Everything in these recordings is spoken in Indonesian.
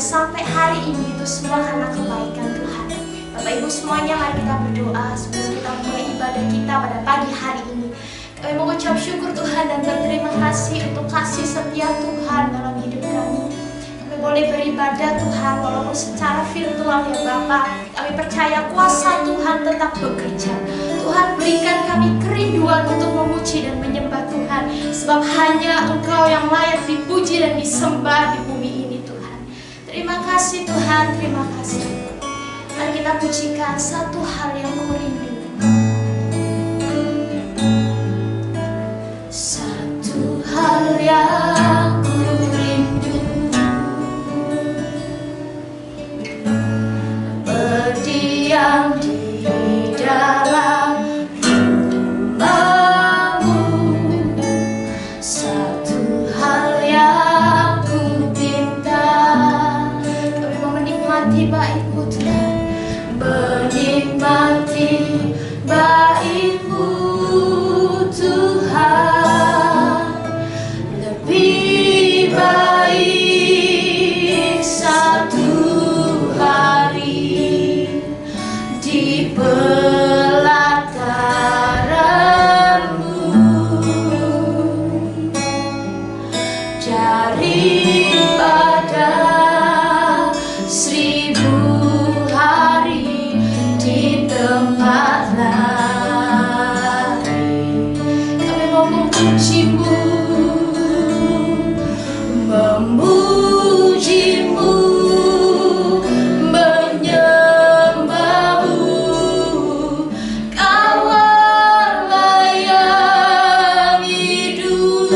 sampai hari ini itu semua karena kebaikan Tuhan. Bapak Ibu semuanya, mari kita berdoa sebelum kita mulai ibadah kita pada pagi hari ini. Kami mengucap syukur Tuhan dan berterima kasih untuk kasih setia Tuhan dalam hidup kami. Kami boleh beribadah Tuhan walaupun secara virtual ya Bapak. Kami percaya kuasa Tuhan tetap bekerja. Tuhan berikan kami kerinduan untuk memuji dan menyembah Tuhan. Sebab hanya Engkau yang layak dipuji dan disembah di bumi ini Tuhan. Terima kasih Tuhan, terima kasih. Mari kita pujikan satu hal yang ku rindu. Satu hal yang ku rindu, berdiam di dalam rumah-Mu. Satu hal yang ku pinta, kami mau menikmati bait-Mu Tuhan, menikmati bait-Mu Tuhan. Lebih baik satu hari di pelataran-Mu daripada 1000 hari di tempat lain. Kami mau memuji-Mu, memuji-Mu, menyembah-Mu. Kaulah yang hidup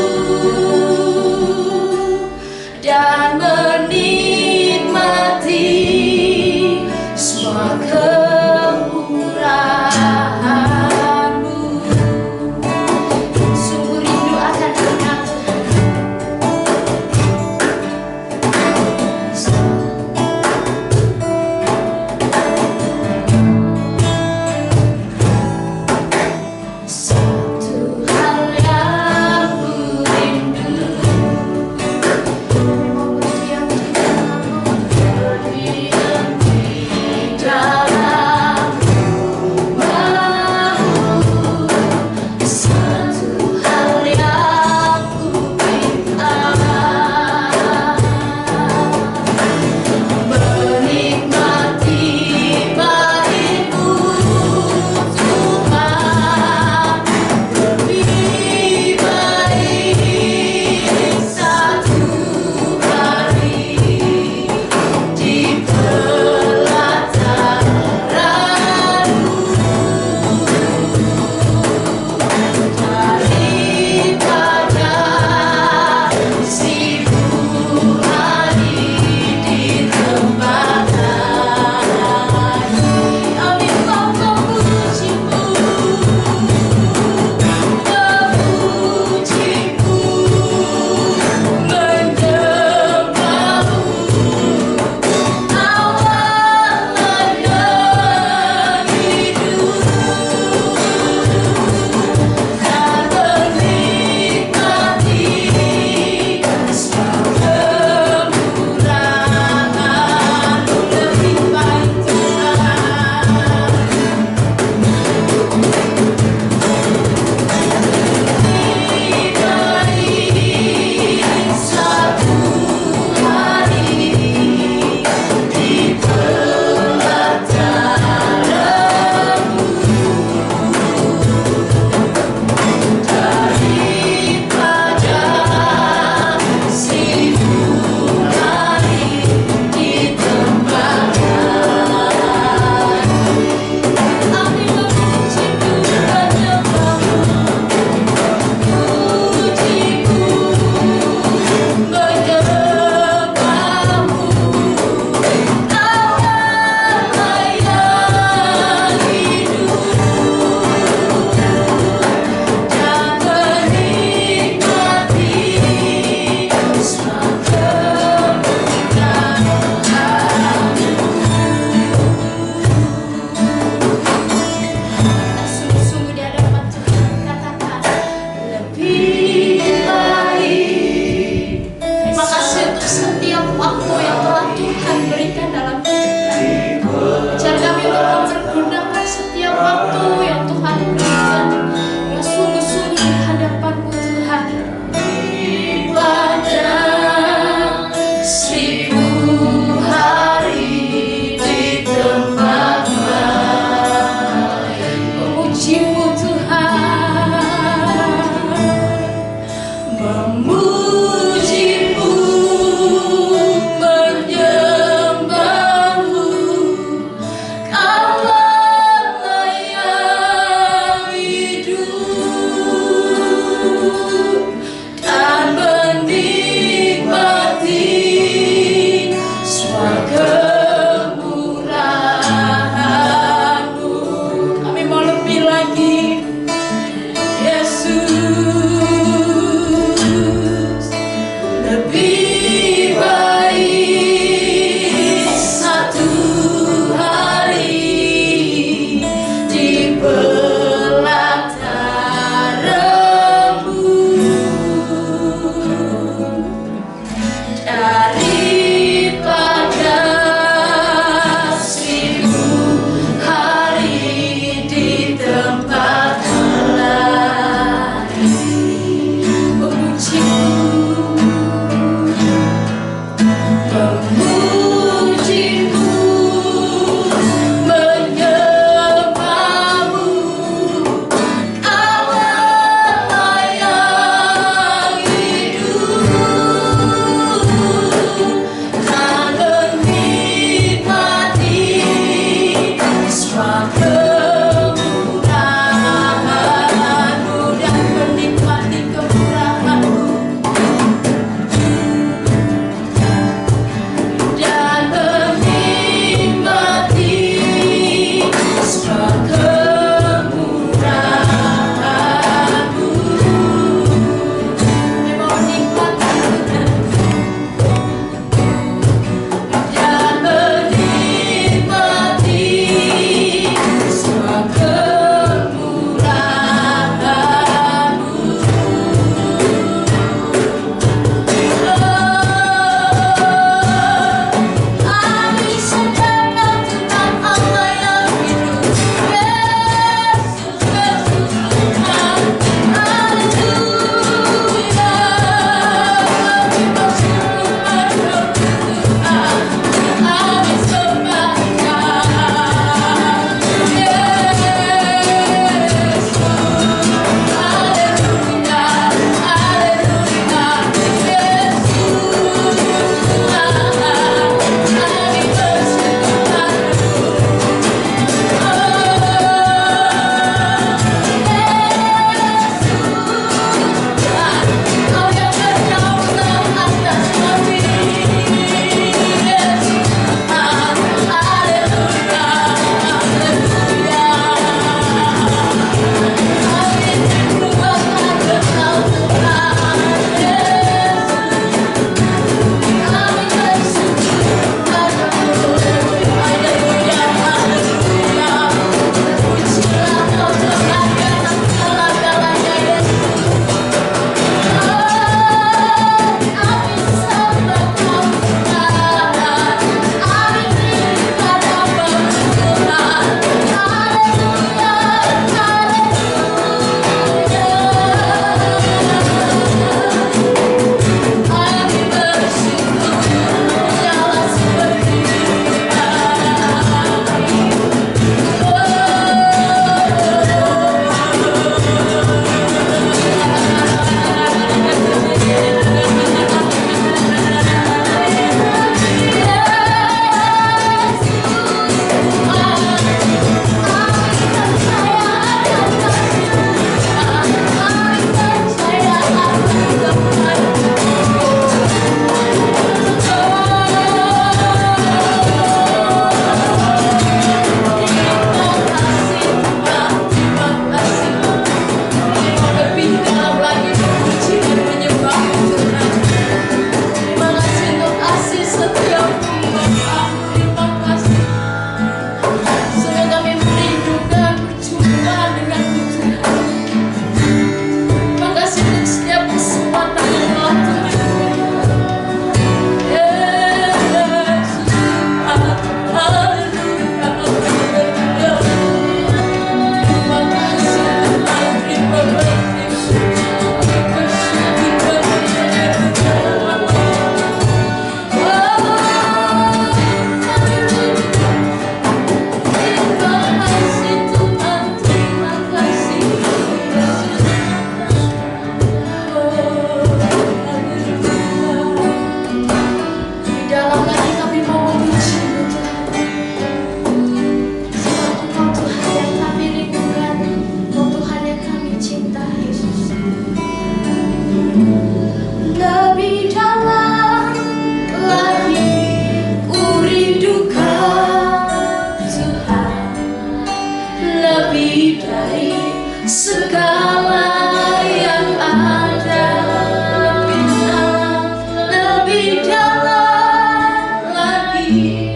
lebih dalam lagi.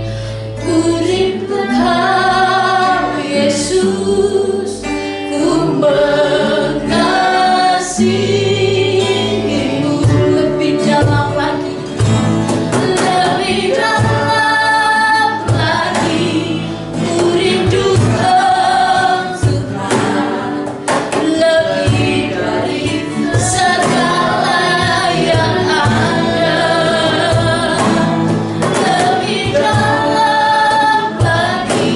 Ku rindu Kau Yesus, ku mengasihimu lebih dalam lagi, lebih dalam lagi. Ku rindu Kau Tuhan, lebih dari segala yang ada, lebih dalam lagi.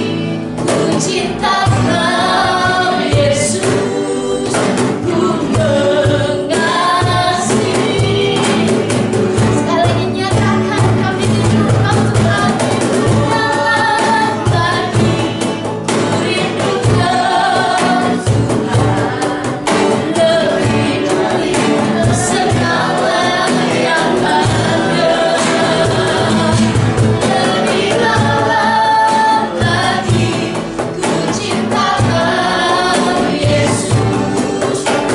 Ku cinta Kau Yesus, ku mengasihi. Sekali lagi nyatakan kami rindu Kau Tuhan, dalam lagi. Ku rindu Kau Tuhan, lebih dari segala yang ada, lebih dalam lagi. Ku cinta Kau Yesus, ku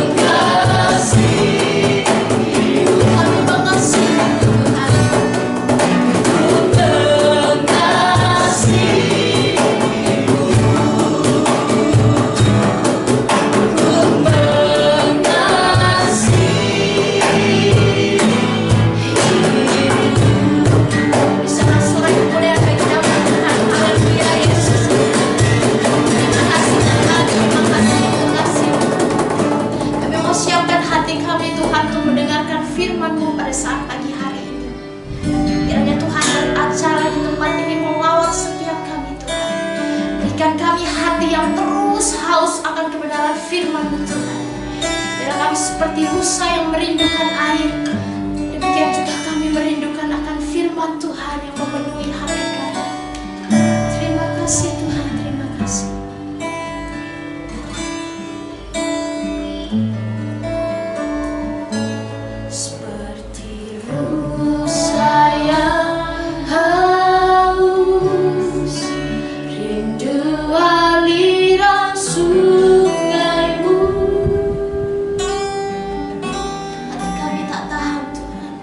mengasihi. Kami mengasihi Tuhan, ku mengasihi, ku mengasihi. Bisa sorak kemuliaan bagi nama Tuhan. Haleluya Yesus. Terima kasih Tuhan, terima kasih, terima kasih. Kami mau siapkan hati kami Tuhan untuk mendengarkan firman-Mu pada saat pagi hari ini. Kiranya Tuhan beracara di tempat ini melawat setiap kami Tuhan. Berikan kami hati yang terus haus akan kebenaran firman-Mu Tuhan. Biarlah kami seperti rusa yang merindukan air, demikian juga kami merindukan akan firman Tuhan yang memenuhi hati kami. Terima kasih Tuhan, terima kasih. Seperti rusa yang haus, rindu aliran sungai-Mu. Hati kami tak tahan Tuhan,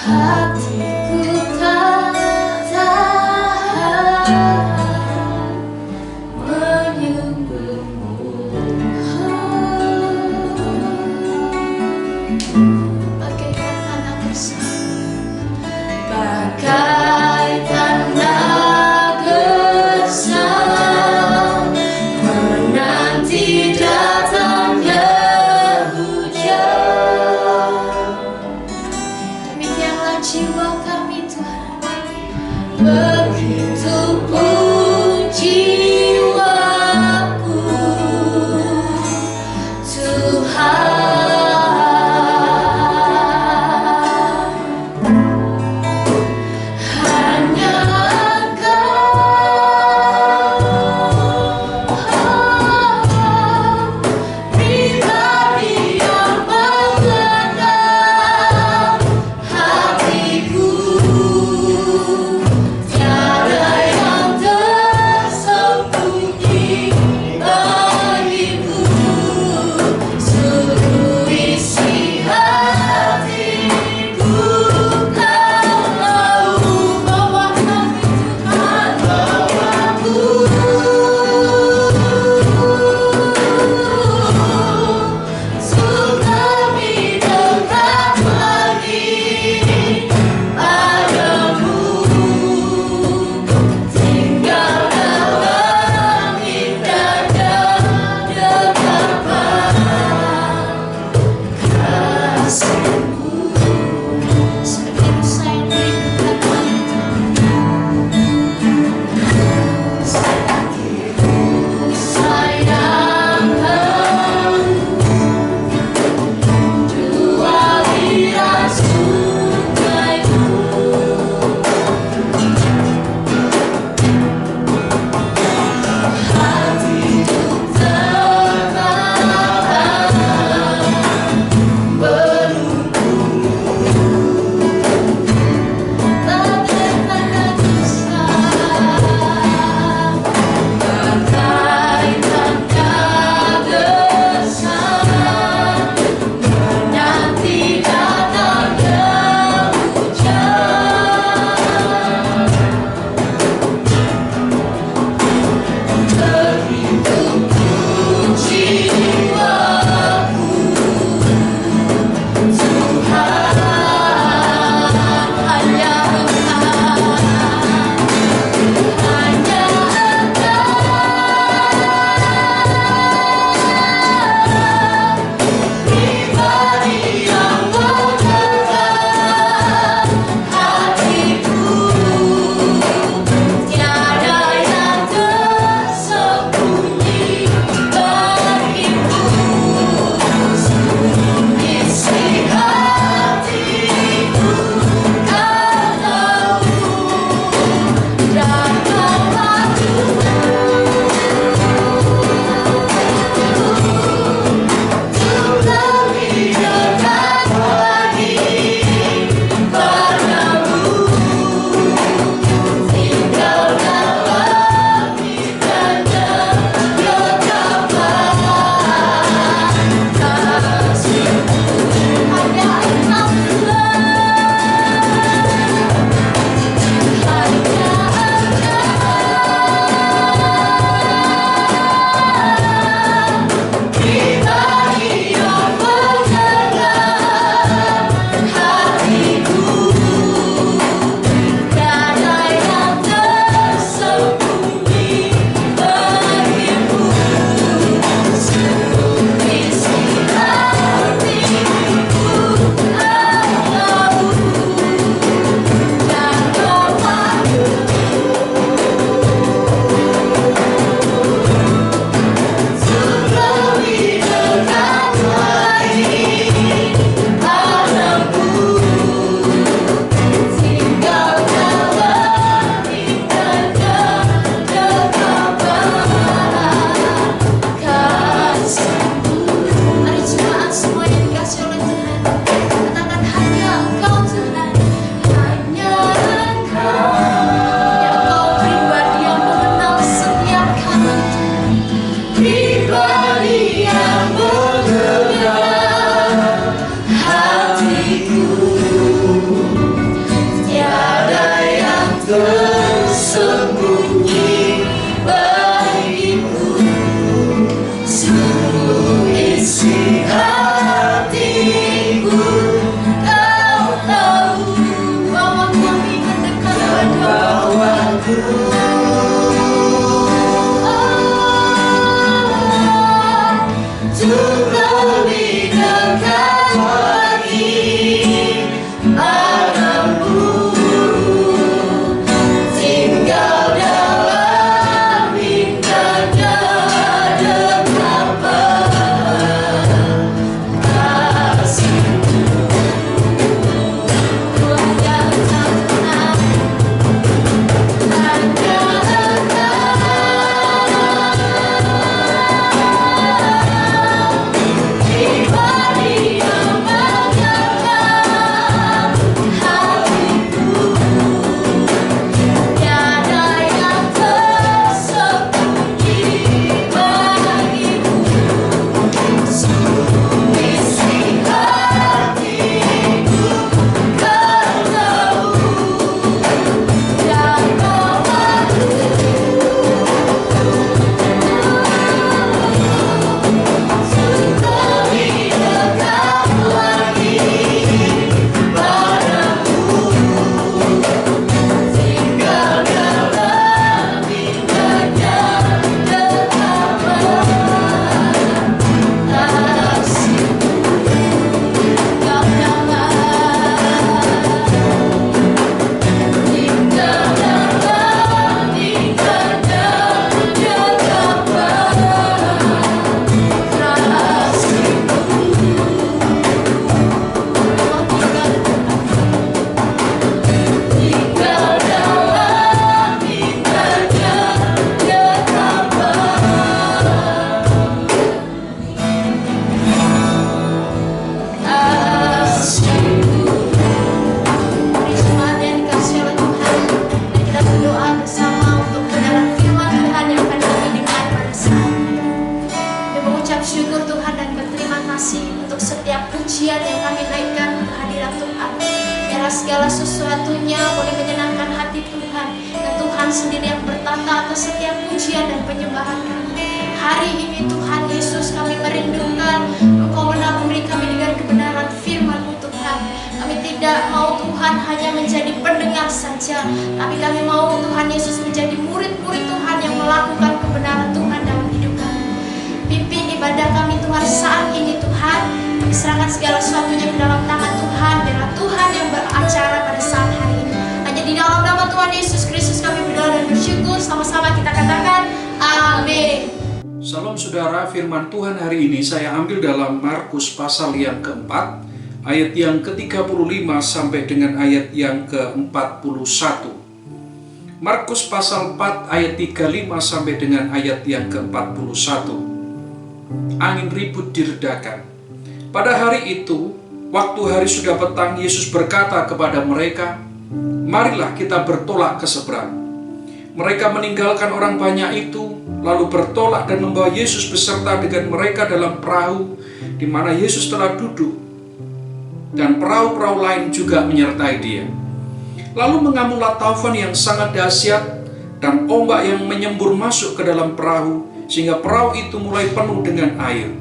hatiku tak tahan menyembah-Mu. Bagaikan anak gersang, bagai tanah gersang, menanti datangnya hujan. Demikianlah jiwa kami Tuhan, begitu pun jiwaku Tuhan. Hanya Engkau pribadi yang mengenal hatiku, tiada hatiku, tiada yang tersembunyi bagiku. Seluruh isi hatiku Kau tahu. Bawa kami mendekat padamu. Bawaku untuk lebih dekat lagi padamu. Tinggal dalam indahnya dekapan kasih-Mu. Tuhan yang tak pernah Pribadi yang mengenal hatiku, tiada yang tersembunyi bagiku. Seluruh isi hatiku Kau tahu, dan bawaku untuk lebih dekat lagi padamu. Tinggal dalam indahnya dekapan kasih-Mu. Kau dalam Tinggal dalam indahnya dekapan kasih-Mu. Tinggal dalam indahnya dekapan kasih-Mu. Mari jemaat yang dikasihi oleh Tuhan, dan kita berdoa bersama untuk kebenaran firman Tuhan yang akan kami dengar pada saat ini. Kami mengucap syukur Tuhan dan berterima kasih untuk setiap pujian yang kami naikkan ke hadirat Tuhan. Biarlah segala sesuatunya boleh menyenangkan hati Tuhan, dan Tuhan sendiri yang bertata atas setiap pujian dan penyembahan kami. Hari ini Tuhan Yesus, kami merindukan Engkau benar memberi kami dengan kebenaran firman-Mu Tuhan. Kami tidak mau Tuhan hanya menjadi pendengar saja, tapi kami mau Tuhan Yesus menjadi murid-murid Tuhan yang melakukan kebenaran Tuhan dalam hidup kami. Pimpin ibadah kami Tuhan saat ini Tuhan. Kami serahkan segala sesuatunya ke dalam tangan Tuhan. Biarlah Tuhan yang beracara pada saat hari ini. Hanya di dalam nama Tuhan Yesus Kristus kami berdoa dan bersyukur. Sama-sama kita katakan amin. Salam saudara, firman Tuhan hari ini saya ambil dalam Markus pasal yang keempat, ayat yang ke-35 sampai dengan ayat yang ke-41. Markus pasal 4 ayat 35 sampai dengan ayat yang ke-41. Angin ribut diredakan. Pada hari itu, waktu hari sudah petang, Yesus berkata kepada mereka, "Marilah kita bertolak ke seberang." Mereka meninggalkan orang banyak itu, lalu bertolak dan membawa Yesus beserta dengan mereka dalam perahu, di mana Yesus telah duduk, dan perahu-perahu lain juga menyertai dia. Lalu mengamulah taufan yang sangat dahsyat, dan ombak yang menyembur masuk ke dalam perahu, sehingga perahu itu mulai penuh dengan air.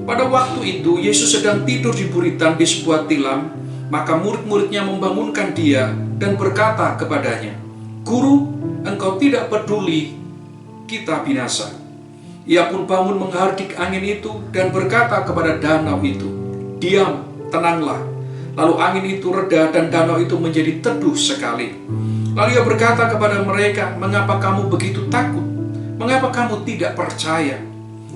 Pada waktu itu, Yesus sedang tidur di buritan di sebuah tilam, maka murid-muridnya membangunkan dia dan berkata kepadanya, "Guru, Engkau tidak peduli kita binasa." Ia pun bangun menghardik angin itu dan berkata kepada danau itu, "Diam, tenanglah." Lalu angin itu reda dan danau itu menjadi teduh sekali. Lalu ia berkata kepada mereka, "Mengapa kamu begitu takut? Mengapa kamu tidak percaya?"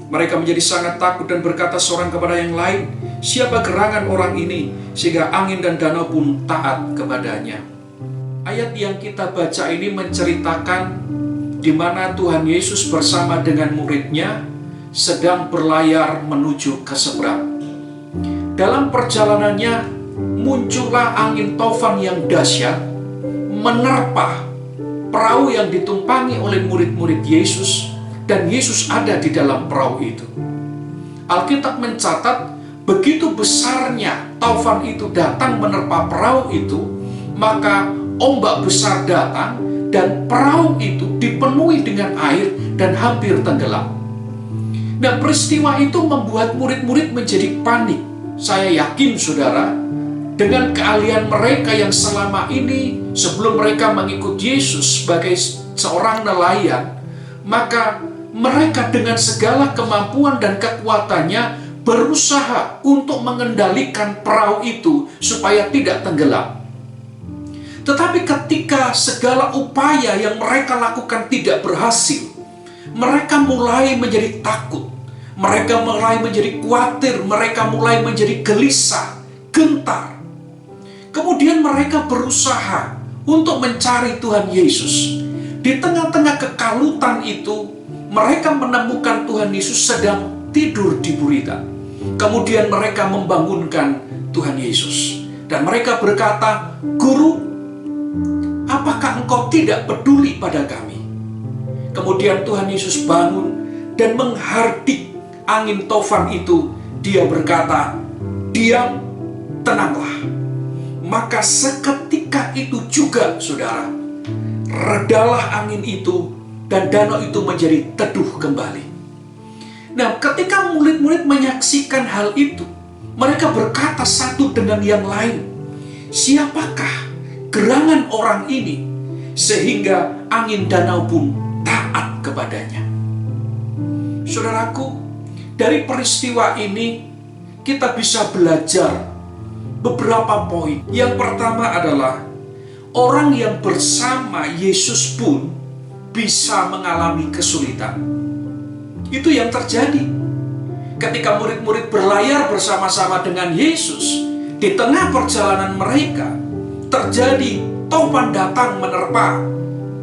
Mereka menjadi sangat takut dan berkata seorang kepada yang lain, "Siapa gerangan orang ini sehingga angin dan danau pun taat kepadanya?" Ayat yang kita baca ini menceritakan di mana Tuhan Yesus bersama dengan muridnya sedang berlayar menuju ke seberang. Dalam perjalanannya muncullah angin taufan yang dahsyat menerpa perahu yang ditumpangi oleh murid-murid Yesus, dan Yesus ada di dalam perahu itu. Alkitab mencatat begitu besarnya taufan itu datang menerpa perahu itu, maka ombak besar datang dan perahu itu dipenuhi dengan air dan hampir tenggelam. Nah, peristiwa itu membuat murid-murid menjadi panik. Saya yakin, saudara, dengan keahlian mereka yang selama ini sebelum mereka mengikut Yesus sebagai seorang nelayan, maka mereka dengan segala kemampuan dan kekuatannya berusaha untuk mengendalikan perahu itu supaya tidak tenggelam. Tetapi ketika segala upaya yang mereka lakukan tidak berhasil, mereka mulai menjadi takut, mereka mulai menjadi khawatir, mereka mulai menjadi gelisah, gentar. Kemudian mereka berusaha untuk mencari Tuhan Yesus. Di tengah-tengah kekalutan itu, mereka menemukan Tuhan Yesus sedang tidur di gurita. Kemudian mereka membangunkan Tuhan Yesus. Dan mereka berkata, "Guru, apakah engkau tidak peduli pada kami?" Kemudian Tuhan Yesus bangun dan menghardik angin taufan itu. Dia berkata, "Diam, tenanglah." Maka seketika itu juga, saudara, redalah angin itu dan danau itu menjadi teduh kembali. Nah, ketika murid-murid menyaksikan hal itu, mereka berkata satu dengan yang lain, "Siapakah gerangan orang ini sehingga angin danau pun taat kepadanya?" Saudaraku, dari peristiwa ini kita bisa belajar beberapa poin. Yang pertama adalah orang yang bersama Yesus pun bisa mengalami kesulitan. Itu yang terjadi ketika murid-murid berlayar bersama-sama dengan Yesus. Di tengah perjalanan mereka terjadi taufan datang menerpa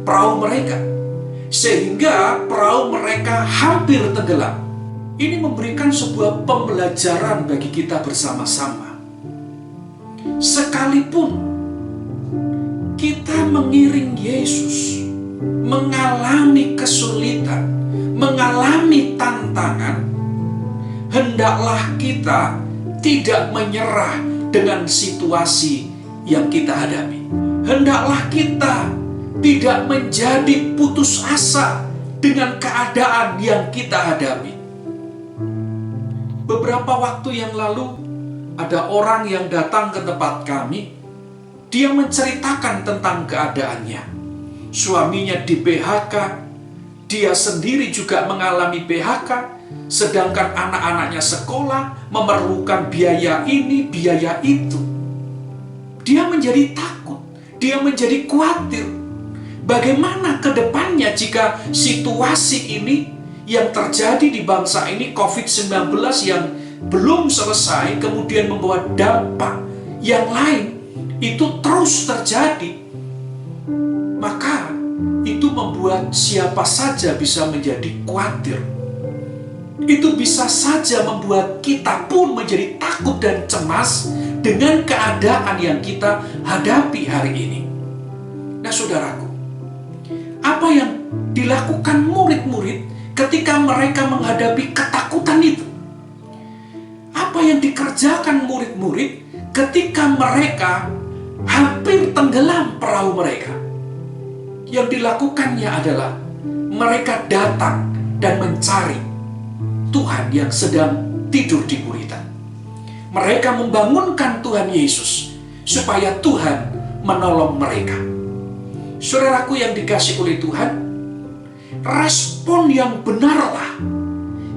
perahu mereka, sehingga perahu mereka hampir tenggelam. Ini memberikan sebuah pembelajaran bagi kita bersama-sama. Sekalipun kita mengiring Yesus, mengalami kesulitan, mengalami tantangan, hendaklah kita tidak menyerah dengan situasi yang kita hadapi. Hendaklah kita tidak menjadi putus asa dengan keadaan yang kita hadapi. Beberapa waktu yang lalu, ada orang yang datang ke tempat kami. Dia menceritakan tentang keadaannya. Suaminya di PHK, dia sendiri juga mengalami PHK, sedangkan anak-anaknya sekolah, memerlukan biaya ini, biaya itu. Dia menjadi takut, dia menjadi khawatir. Bagaimana ke depannya jika situasi ini yang terjadi di bangsa ini, COVID-19 yang belum selesai, kemudian membawa dampak yang lain, itu terus terjadi. Maka itu membuat siapa saja bisa menjadi khawatir. Itu bisa saja membuat kita pun menjadi takut dan cemas dengan keadaan yang kita hadapi hari ini. Nah, saudaraku, apa yang dilakukan murid-murid ketika mereka menghadapi ketakutan itu? Apa yang dikerjakan murid-murid ketika mereka hampir tenggelam perahu mereka? Yang dilakukannya adalah mereka datang dan mencari Tuhan yang sedang tidur di gurita. Mereka membangunkan Tuhan Yesus supaya Tuhan menolong mereka. Saudaraku yang dikasihi oleh Tuhan, respon yang benarlah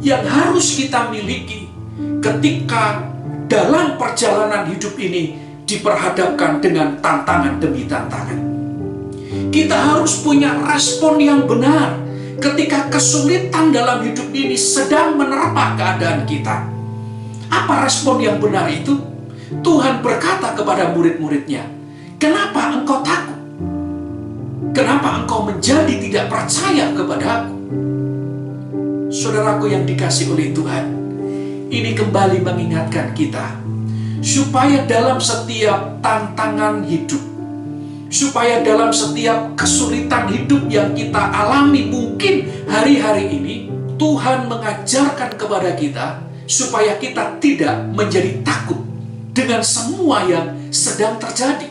yang harus kita miliki ketika dalam perjalanan hidup ini diperhadapkan dengan tantangan demi tantangan. Kita harus punya respon yang benar ketika kesulitan dalam hidup ini sedang menerpa keadaan kita. Apa respon yang benar itu? Tuhan berkata kepada murid-muridnya, "Kenapa engkau takut? Kenapa engkau menjadi tidak percaya kepada Aku?" Saudaraku yang dikasihi oleh Tuhan, ini kembali mengingatkan kita supaya dalam setiap tantangan hidup, supaya dalam setiap kesulitan hidup yang kita alami mungkin hari-hari ini, Tuhan mengajarkan kepada kita supaya kita tidak menjadi takut dengan semua yang sedang terjadi.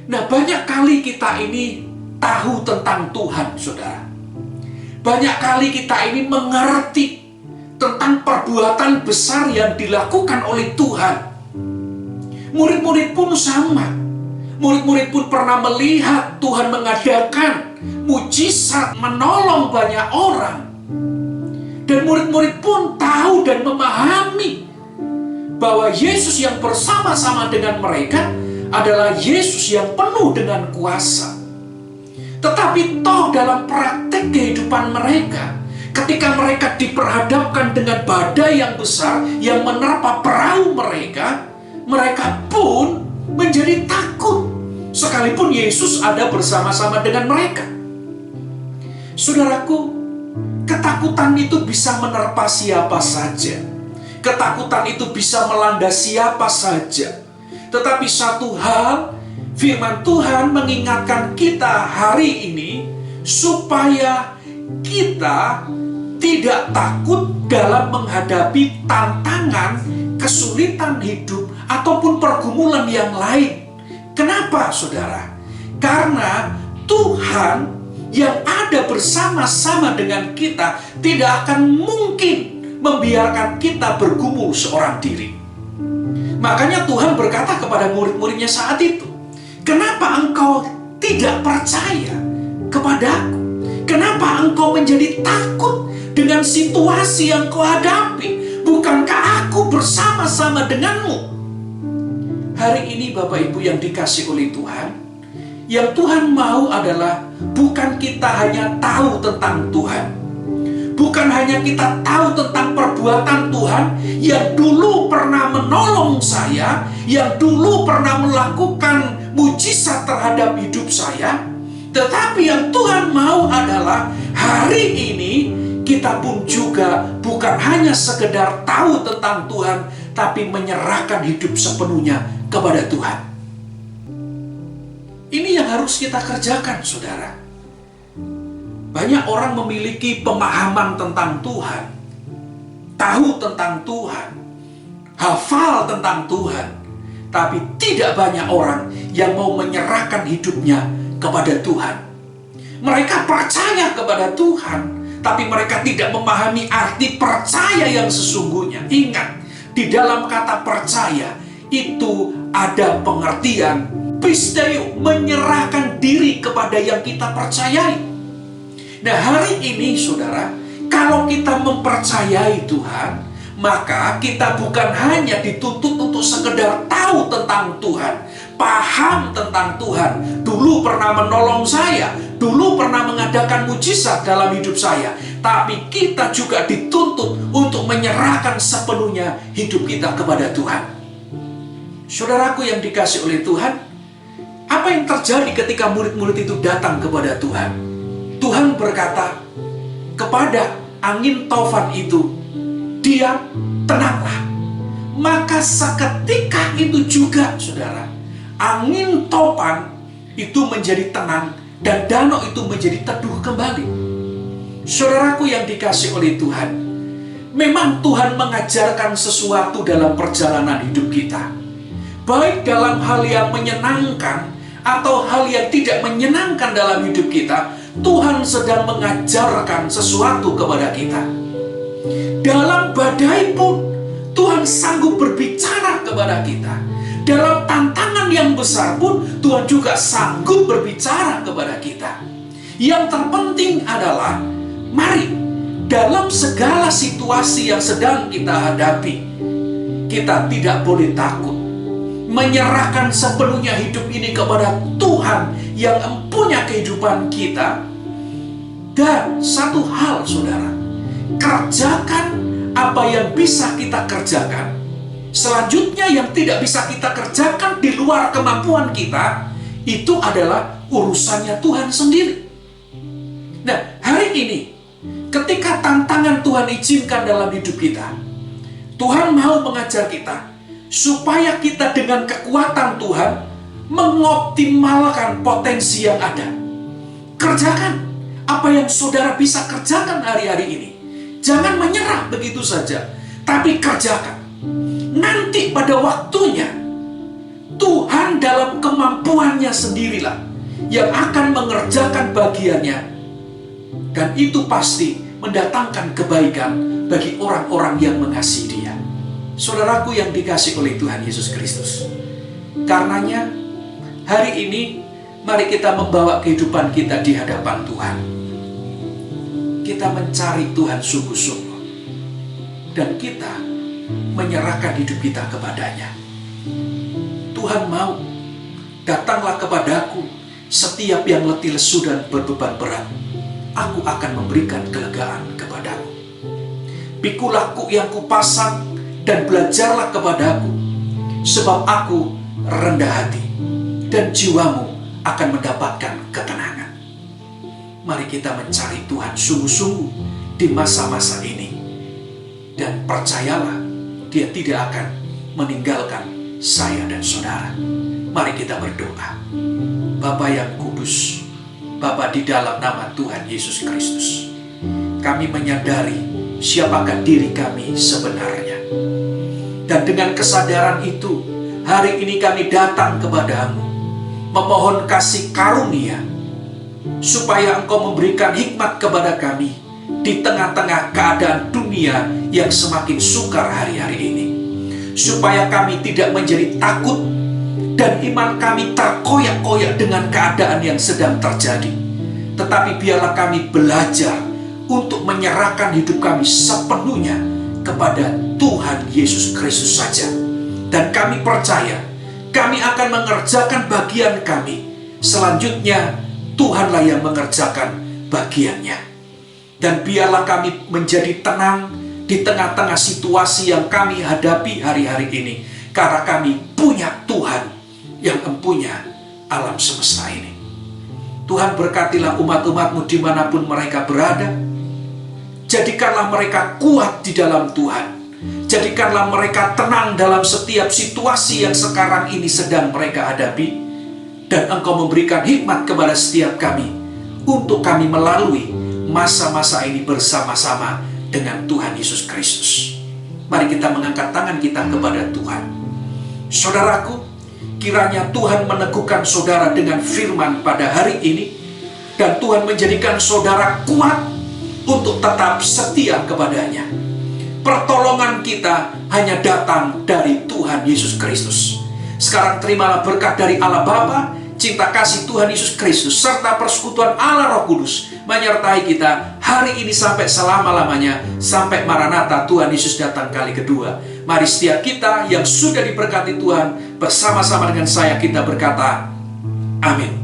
Nah, banyak kali kita ini tahu tentang Tuhan, saudara. Banyak kali kita ini mengerti tentang perbuatan besar yang dilakukan oleh Tuhan. Murid-murid pun sama. Murid-murid pun pernah melihat Tuhan mengadakan mujizat, menolong banyak orang. Dan murid-murid pun tahu dan memahami bahwa Yesus yang bersama-sama dengan mereka adalah Yesus yang penuh dengan kuasa. Tetapi toh dalam praktek kehidupan mereka, ketika mereka diperhadapkan dengan badai yang besar yang menerpa perahu mereka, mereka pun menjadi takut. Sekalipun Yesus ada bersama-sama dengan mereka. Saudaraku, ketakutan itu bisa menerpa siapa saja. Ketakutan itu bisa melanda siapa saja. Tetapi satu hal, firman Tuhan mengingatkan kita hari ini supaya kita tidak takut dalam menghadapi tantangan, kesulitan hidup, ataupun pergumulan yang lain. Kenapa, saudara? Karena Tuhan yang ada bersama-sama dengan kita tidak akan mungkin membiarkan kita bergumul seorang diri. Makanya Tuhan berkata kepada murid-muridnya saat itu, "Kenapa engkau tidak percaya kepadaku? Kenapa engkau menjadi takut dengan situasi yang kau hadapi? Bukankah aku bersama-sama denganmu?" Hari ini Bapak Ibu yang dikasih oleh Tuhan, yang Tuhan mau adalah bukan kita hanya tahu tentang Tuhan, bukan hanya kita tahu tentang perbuatan Tuhan yang dulu pernah menolong saya, yang dulu pernah melakukan mujizat terhadap hidup saya, tetapi yang Tuhan mau adalah hari ini kita pun juga bukan hanya sekedar tahu tentang Tuhan, tapi menyerahkan hidup sepenuhnya kepada Tuhan. Ini yang harus kita kerjakan, saudara. Banyak orang memiliki pemahaman tentang Tuhan, tahu tentang Tuhan, hafal tentang Tuhan, tapi tidak banyak orang yang mau menyerahkan hidupnya kepada Tuhan. Mereka percaya kepada Tuhan, tapi mereka tidak memahami arti percaya yang sesungguhnya. Ingat, di dalam kata percaya itu ada pengertian pisteo, menyerahkan diri kepada yang kita percayai. Nah, hari ini saudara, kalau kita mempercayai Tuhan, maka kita bukan hanya dituntut untuk sekedar tahu tentang Tuhan, paham tentang Tuhan, dulu pernah menolong saya, dulu pernah mengadakan mujizat dalam hidup saya, tapi kita juga dituntut untuk menyerahkan sepenuhnya hidup kita kepada Tuhan. Saudaraku yang dikasih oleh Tuhan, apa yang terjadi ketika murid-murid itu datang kepada Tuhan? Tuhan berkata kepada angin taufan itu, "Diam, tenanglah." Maka seketika itu juga, saudara, angin taufan itu menjadi tenang dan danau itu menjadi teduh kembali. Saudaraku yang dikasih oleh Tuhan, memang Tuhan mengajarkan sesuatu dalam perjalanan hidup kita, baik dalam hal yang menyenangkan atau hal yang tidak menyenangkan dalam hidup kita. Tuhan sedang mengajarkan sesuatu kepada kita. Dalam badai pun Tuhan sanggup berbicara kepada kita. Dalam tantangan yang besar pun Tuhan juga sanggup berbicara kepada kita. Yang terpenting adalah, mari dalam segala situasi yang sedang kita hadapi, kita tidak boleh takut, menyerahkan sepenuhnya hidup ini kepada Tuhan yang mempunyai kehidupan kita. Dan satu hal, saudara, kerjakan apa yang bisa kita kerjakan. Selanjutnya yang tidak bisa kita kerjakan di luar kemampuan kita, itu adalah urusannya Tuhan sendiri. Nah, hari ini ketika tantangan Tuhan izinkan dalam hidup kita, Tuhan mau mengajar kita supaya kita dengan kekuatan Tuhan mengoptimalkan potensi yang ada. Kerjakan apa yang saudara bisa kerjakan hari-hari ini. Jangan menyerah begitu saja. tapi kerjakan. Nanti pada waktunya, Tuhan dalam kemampuannya sendirilah yang akan mengerjakan bagiannya. Dan itu pasti mendatangkan kebaikan bagi orang-orang yang mengasihi Dia. Saudaraku yang dikasihi oleh Tuhan Yesus Kristus. Karenanya, hari ini mari kita membawa kehidupan kita di hadapan Tuhan. Kita mencari Tuhan sungguh-sungguh. Dan kita menyerahkan hidup kita kepadanya. Tuhan mau, datanglah kepadaku setiap yang letih lesu dan berbeban berat. Aku akan memberikan kelegaan kepadamu. Pikulah kuk yang kupasang dan belajarlah kepadaku, sebab aku rendah hati dan jiwamu akan mendapatkan ketenangan. Mari kita mencari Tuhan sungguh-sungguh di masa-masa ini. Dan percayalah, Dia tidak akan meninggalkan saya dan saudara. Mari kita berdoa. Bapa yang kudus, Bapa di dalam nama Tuhan Yesus Kristus, kami menyadari siapakah diri kami sebenarnya. Dan dengan kesadaran itu, hari ini kami datang kepadamu, memohon kasih karunia, supaya Engkau memberikan hikmat kepada kami di tengah-tengah keadaan dunia yang semakin sukar hari-hari ini. Supaya kami tidak menjadi takut dan iman kami terkoyak-koyak dengan keadaan yang sedang terjadi. Tetapi biarlah kami belajar untuk menyerahkan hidup kami sepenuhnya kepada Tuhan Yesus Kristus saja. Dan kami percaya kami akan mengerjakan bagian kami. Selanjutnya Tuhanlah yang mengerjakan bagiannya. Dan biarlah kami menjadi tenang di tengah-tengah situasi yang kami hadapi hari-hari ini. Karena kami punya Tuhan yang empunya alam semesta ini. Tuhan berkatilah umat-umat-Mu dimanapun mereka berada. Jadikanlah mereka kuat di dalam Tuhan. Jadikanlah mereka tenang dalam setiap situasi yang sekarang ini sedang mereka hadapi. Dan Engkau memberikan hikmat kepada setiap kami untuk kami melalui masa-masa ini bersama-sama dengan Tuhan Yesus Kristus. Mari kita mengangkat tangan kita kepada Tuhan. Saudaraku, kiranya Tuhan meneguhkan saudara dengan firman pada hari ini. Dan Tuhan menjadikan saudara kuat untuk tetap setia kepadanya. Pertolongan kita hanya datang dari Tuhan Yesus Kristus. Sekarang terimalah berkat dari Allah Bapa, cinta kasih Tuhan Yesus Kristus, serta persekutuan Allah Roh Kudus menyertai kita hari ini sampai selama-lamanya, sampai Maranatha Tuhan Yesus datang kali kedua. Mari setiap kita yang sudah diberkati Tuhan bersama-sama dengan saya kita berkata, amin.